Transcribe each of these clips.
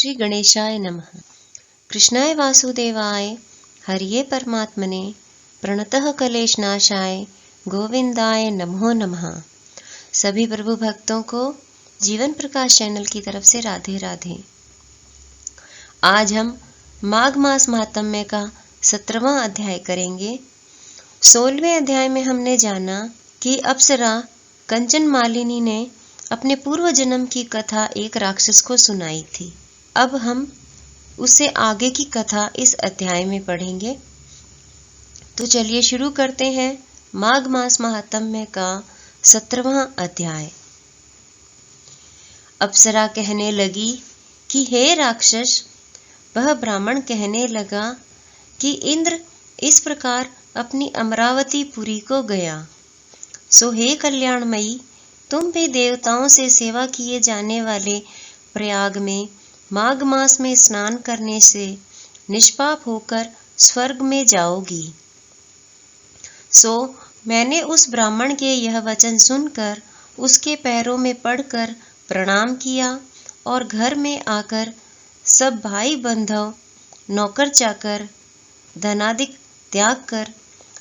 श्री गणेशाय नमः। कृष्णाय वासुदेवाय हरिये परमात्मने प्रणतः कलेशनाशाय गोविंदाय नमो नमः। सभी प्रभु भक्तों को जीवन प्रकाश चैनल की तरफ से राधे राधे। आज हम माघ मास महात्म्य का 17वां अध्याय करेंगे। 16वें अध्याय में हमने जाना कि अप्सरा कंचन मालिनी ने अपने पूर्व जन्म की कथा एक राक्षस को सुनाई थी। अब हम उससे आगे की कथा इस अध्याय में पढ़ेंगे। तो चलिए शुरू करते हैं माघ मास महात्म्य का 17वां अध्याय। अप्सरा कहने लगी कि हे राक्षस, वह ब्राह्मण कहने लगा कि इंद्र इस प्रकार अपनी अमरावती पुरी को गया, सो हे कल्याणमयी, तुम भी देवताओं से सेवा किए जाने वाले प्रयाग में माघ मास में स्नान करने से निष्पाप होकर स्वर्ग में जाओगी। सो मैंने उस ब्राह्मण के यह वचन सुनकर उसके पैरों में पड़कर प्रणाम किया और घर में आकर सब भाई बंधव, नौकर चाकर, धनादिक त्याग कर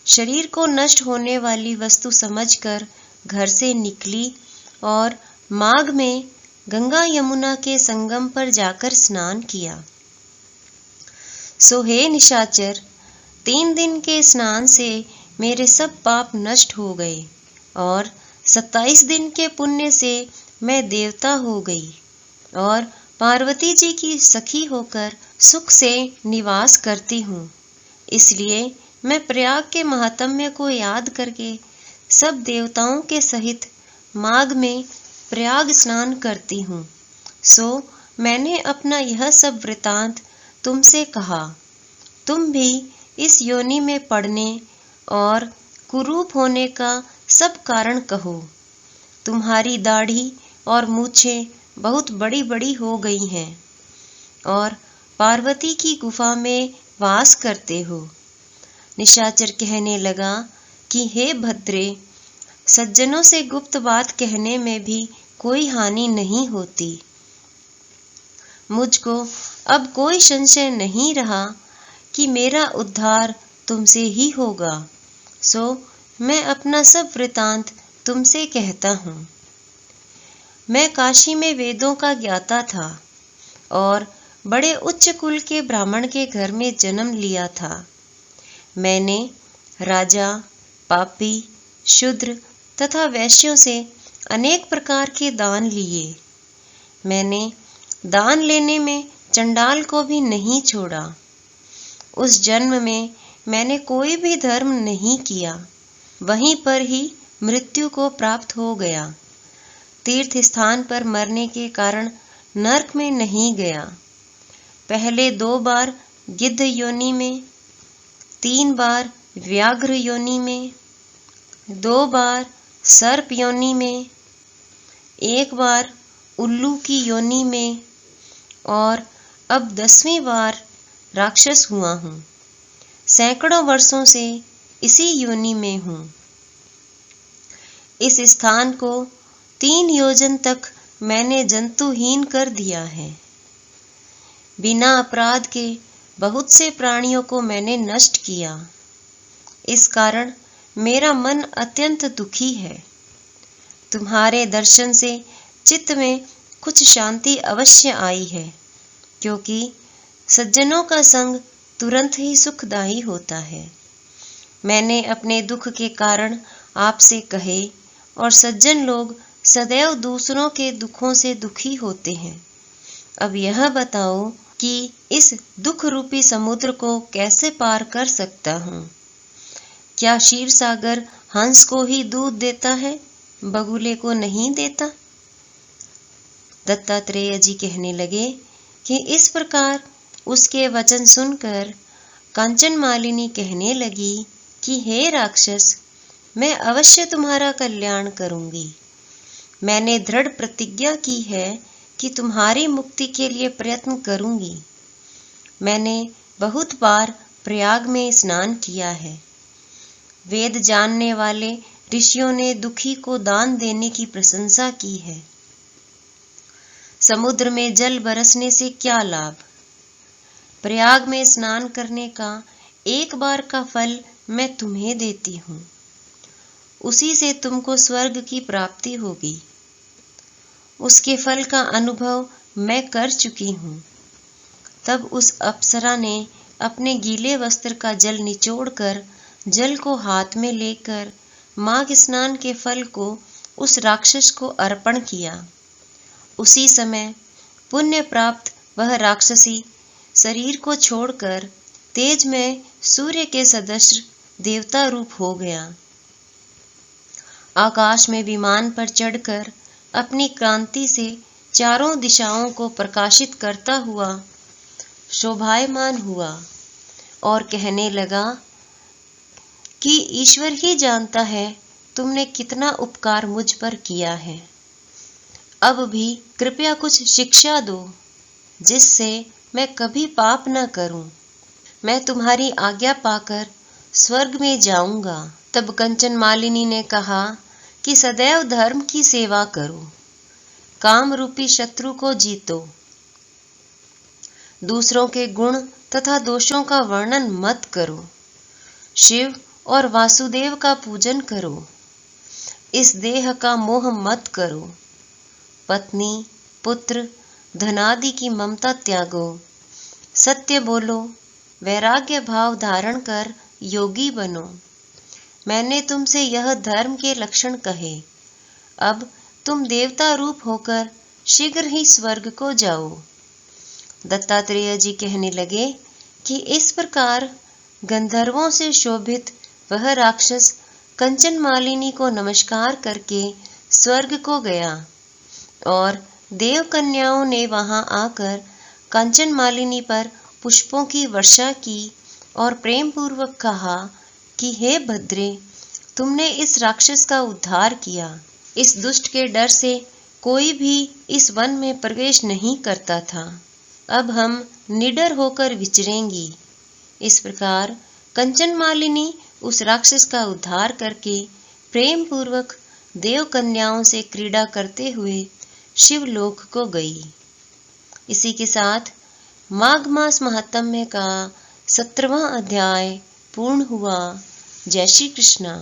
शरीर को नष्ट होने वाली वस्तु समझकर घर से निकली और माघ में गंगा यमुना के संगम पर जाकर स्नान किया। सो हे निशाचर, 3 दिन के स्नान से मेरे सब पाप नष्ट हो गए और 27 दिन के पुण्य से मैं देवता हो गई और पार्वती जी की सखी होकर सुख से निवास करती हूँ। इसलिए मैं प्रयाग के महात्म्य को याद करके सब देवताओं के सहित माघ में प्रयाग स्नान करती हूँ। सो मैंने अपना यह सब वृतांत तुमसे कहा। तुम भी इस योनि में पड़ने और कुरूप होने का सब कारण कहो। तुम्हारी दाढ़ी और मूछें बहुत बड़ी बड़ी हो गई हैं और पार्वती की गुफा में वास करते हो। निशाचर कहने लगा कि हे भद्रे, सज्जनों से गुप्त बात कहने में भी कोई हानि नहीं होती। मुझको अब कोई संशय नहीं रहा कि मेरा उद्धार तुमसे ही होगा। सो मैं अपना सब वृतांत तुमसे कहता हूँ। मैं काशी में वेदों का ज्ञाता था और बड़े उच्च कुल के ब्राह्मण के घर में जन्म लिया था। मैंने राजा, पापी, शूद्र तथा वैश्यों से अनेक प्रकार के दान लिए। मैंने दान लेने में चंडाल को भी नहीं छोड़ा। उस जन्म में मैंने कोई भी धर्म नहीं किया, वहीं पर ही मृत्यु को प्राप्त हो गया। तीर्थ स्थान पर मरने के कारण नरक में नहीं गया। पहले 2 बार गिद्ध योनि में, 3 बार व्याघ्र योनि में, 2 बार सर्प योनि में, 1 बार उल्लू की योनि में और अब 10वीं बार राक्षस हुआ हूँ। सैकड़ों वर्षों से इसी योनि में हूँ। इस स्थान को 3 योजन तक मैंने जंतुहीन कर दिया है। बिना अपराध के बहुत से प्राणियों को मैंने नष्ट किया। इस कारण मेरा मन अत्यंत दुखी है। तुम्हारे दर्शन से चित्त में कुछ शांति अवश्य आई है, क्योंकि सज्जनों का संग तुरंत ही सुखदायी होता है। मैंने अपने दुख के कारण आपसे कहे और सज्जन लोग सदैव दूसरों के दुखों से दुखी होते हैं। अब यह बताओ कि इस दुख रूपी समुद्र को कैसे पार कर सकता हूँ। क्या क्षीर सागर हंस को ही दूध देता है, बगुले को नहीं देता? दत्तात्रेय जी कहने लगे कि इस प्रकार उसके वचन सुनकर कांचन मालिनी कहने लगी कि हे राक्षस, मैं अवश्य तुम्हारा कल्याण करूंगी। मैंने दृढ़ प्रतिज्ञा की है कि तुम्हारी मुक्ति के लिए प्रयत्न करूंगी। मैंने बहुत बार प्रयाग में स्नान किया है। वेद जानने वाले ऋषियों ने दुखी को दान देने की प्रशंसा की है। समुद्र में जल बरसने से क्या लाभ? प्रयाग में स्नान करने का एक बार का फल मैं तुम्हें देती हूँ, उसी से तुमको स्वर्ग की प्राप्ति होगी। उसके फल का अनुभव मैं कर चुकी हूँ। तब उस अप्सरा ने अपने गीले वस्त्र का जल निचोड़कर जल को हाथ में लेकर माघ स्नान के फल को उस राक्षस को अर्पण किया। उसी समय पुण्य प्राप्त वह राक्षसी शरीर को छोड़कर तेज में सूर्य के सदृश देवता रूप हो गया। आकाश में विमान पर चढ़कर अपनी कांति से चारों दिशाओं को प्रकाशित करता हुआ शोभायमान हुआ और कहने लगा कि ईश्वर ही जानता है तुमने कितना उपकार मुझ पर किया है। अब भी कृपया कुछ शिक्षा दो, जिससे मैं कभी पाप न करूं। मैं तुम्हारी आज्ञा पाकर स्वर्ग में जाऊंगा। तब कंचन मालिनी ने कहा कि सदैव धर्म की सेवा करो, काम रूपी शत्रु को जीतो, दूसरों के गुण तथा दोषों का वर्णन मत करो, शिव और वासुदेव का पूजन करो, इस देह का मोह मत करो, पत्नी, पुत्र, धनादि की ममता त्यागो, सत्य बोलो, वैराग्य भाव धारण कर योगी बनो। मैंने तुमसे यह धर्म के लक्षण कहे। अब तुम देवता रूप होकर शीघ्र ही स्वर्ग को जाओ। दत्तात्रेय जी कहने लगे कि इस प्रकार गंधर्वों से शोभित वह राक्षस कंचन मालिनी को नमस्कार करके स्वर्ग को गया और देव कन्याओं ने वहां आकर कंचन मालिनी पर पुष्पों की वर्षा की और प्रेम पूर्वक कहा कि हे भद्रे, तुमने इस राक्षस का उद्धार किया। इस दुष्ट के डर से कोई भी इस वन में प्रवेश नहीं करता था। अब हम निडर होकर विचरेंगी। इस प्रकार कंचन मालिनी उस राक्षस का उद्धार करके प्रेम पूर्वक देव कन्याओं से क्रीड़ा करते हुए शिवलोक को गई। इसी के साथ माघ मास महात्म्य का 17वां अध्याय पूर्ण हुआ। जय श्री कृष्णा।